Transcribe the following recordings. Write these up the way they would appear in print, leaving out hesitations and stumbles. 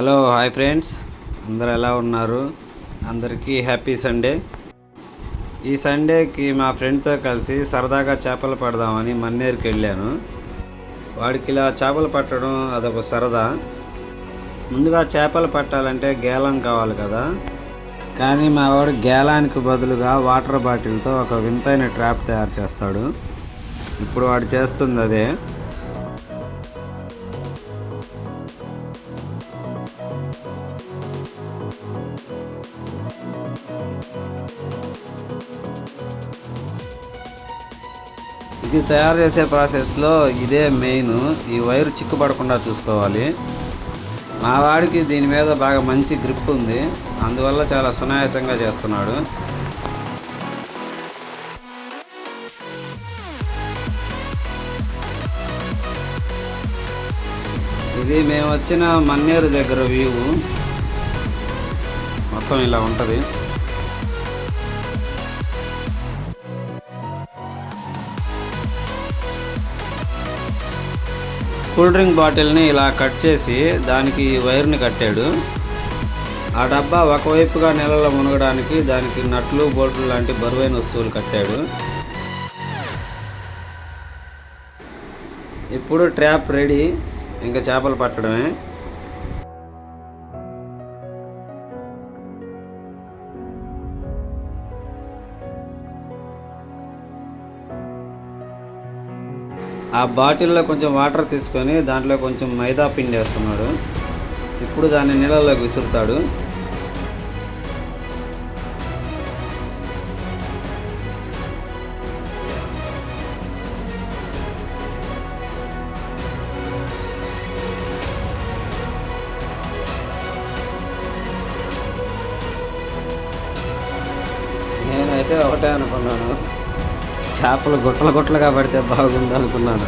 Hello hi friends, అందరు ఎలా ఉన్నారు? అందరికీ హ్యాపీ సండే. ఈ సండేకి మా ఫ్రెండ్తో కలిసి సరదాగా చేపలు పడదామని మన్నేరుకి వెళ్ళాను. వాడికి ఇలా చేపలు పట్టడం అదొక సరదా. ముందుగా చేపలు పట్టాలంటే గేలం కావాలి కదా, కానీ మా వాడు గేలానికి బదులుగా వాటర్ బాటిల్తో ఒక వింతైన ట్రాప్ తయారు చేస్తాడు. ఇప్పుడు వాడు చేస్తుంది అదే. ఇది తయారు చేసే ప్రాసెస్లో ఇదే మెయిన్. ఈ వైరు చిక్కుపడకుండా చూసుకోవాలి. మా వాడికి దీని మీద బాగా మంచి గ్రిప్ ఉంది, అందువల్ల చాలా సునాయాసంగా చేస్తున్నాడు. ఇది మేము వచ్చిన మన్నేరు దగ్గర వ్యూ. మొత్తం ఇలా ఉంటుంది. కూల్ డ్రింక్ బాటిల్ని ఇలా కట్ చేసి దానికి వైర్ని కట్టాడు. ఆ డబ్బా ఒకవైపుగా నీళ్ళలో మునగడానికి దానికి నట్లు బోల్ట్లు లాంటి బరువైన వస్తువులు కట్టాడు. ఇప్పుడు ట్రాప్ రెడీ, ఇంకా చేపలు పట్టడమే. ఆ బాటిల్లో కొంచెం వాటర్ తీసుకొని దాంట్లో కొంచెం మైదా పిండి వేస్తున్నాడు. ఇప్పుడు దాన్ని నీళ్ళలోకి విసురుతాడు. నేనైతే ఒకటే అనుకున్నాను, చేపలు గుట్టలు గుట్టలుగా పడితే బాగుంది అనుకున్నాను.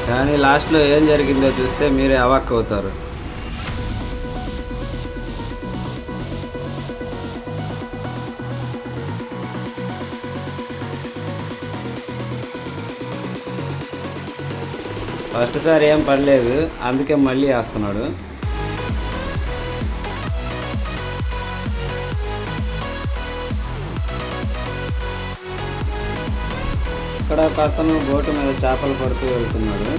కానీ లాస్ట్లో ఏం జరిగిందో చూస్తే మీరే అవాక్ అవుతారు. ఫస్ట్ సారి ఏం పడలేదు, అందుకే మళ్ళీ వేస్తున్నాడు. ఇక్కడ ఒక అతను బోటు మీద చేపలు పడుతూ వెళ్తున్నాడు.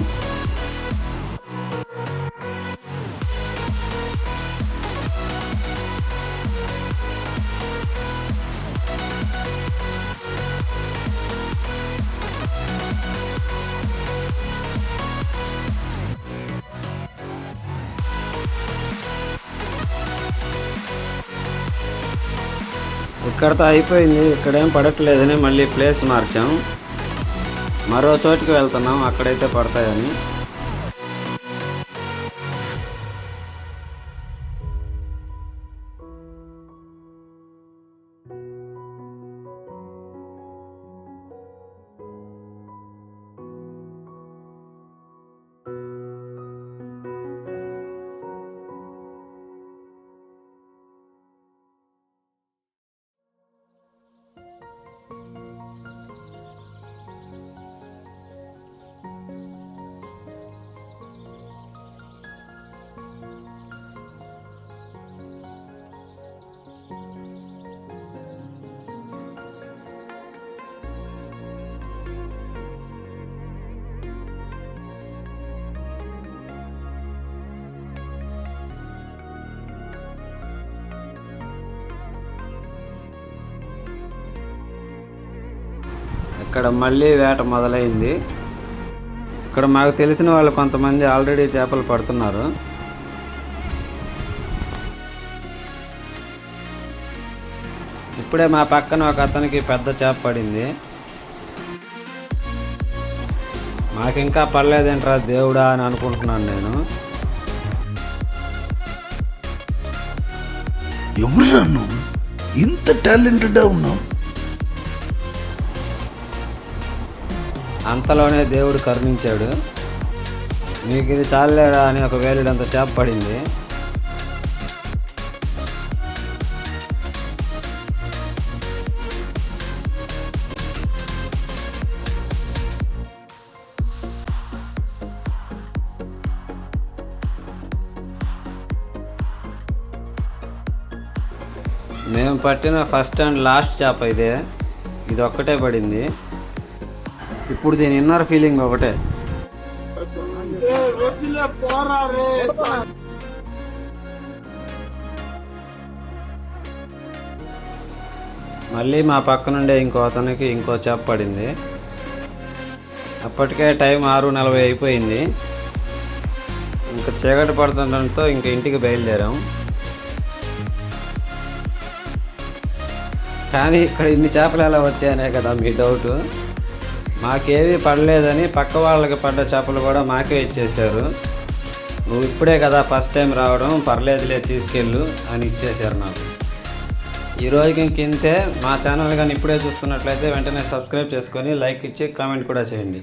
ఇక్కడతో అయిపోయింది, ఇక్కడేం పడట్లేదని మళ్ళీ ప్లేస్ మార్చాం. మరో చోటుకి వెళ్తున్నాం, అక్కడైతే పడతాయని. ఇక్కడ మళ్ళీ వేట మొదలైంది. ఇక్కడ మాకు తెలిసిన వాళ్ళు కొంతమంది ఆల్రెడీ చేపలు పడుతున్నారు. ఇప్పుడే మా పక్కన ఒక అతనికి పెద్ద చేప పడింది. మాకింకా పడలేదేంట్రా దేవుడా అని అనుకుంటున్నాను నేను. ఎవరు నువ్వు ఇంత టాలెంటెడ్గా ఉన్నావు? అంతలోనే దేవుడు కరుణించాడు. మీకు ఇది చాలేరా అని ఒక వేలుడంత చేప పడింది. మేము పట్టిన ఫస్ట్ అండ్ లాస్ట్ చేప ఇదే. ఇది ఒక్కటే పడింది. ఇప్పుడు దీని ఇన్నర్ ఫీలింగ్ ఒకటే. మళ్ళీ మా పక్క నుండే ఇంకో అతనికి ఇంకో చేప పడింది. అప్పటికే టైం 6:40 అయిపోయింది. ఇంకా చీకటి పడుతుండటంతో ఇంక ఇంటికి బయలుదేరాం. కానీ ఇక్కడ ఇన్ని చేపలు ఎలా వచ్చాయనే కదా మీ డౌట్. మాకేవి పడలేదని పక్క వాళ్ళకి పడ్డ చేపలు కూడా మాకే ఇచ్చేశారు. నువ్వు ఇప్పుడే కదా ఫస్ట్ టైం రావడం, పర్లేదులే తీసుకెళ్ళు అని ఇచ్చేశారు నాకు. ఈ రోజుకి ఇంతే. మా ఛానల్ కానీ ఇప్పుడే చూస్తున్నట్లయితే వెంటనే సబ్స్క్రైబ్ చేసుకొని లైక్ ఇచ్చి కామెంట్ కూడా చేయండి.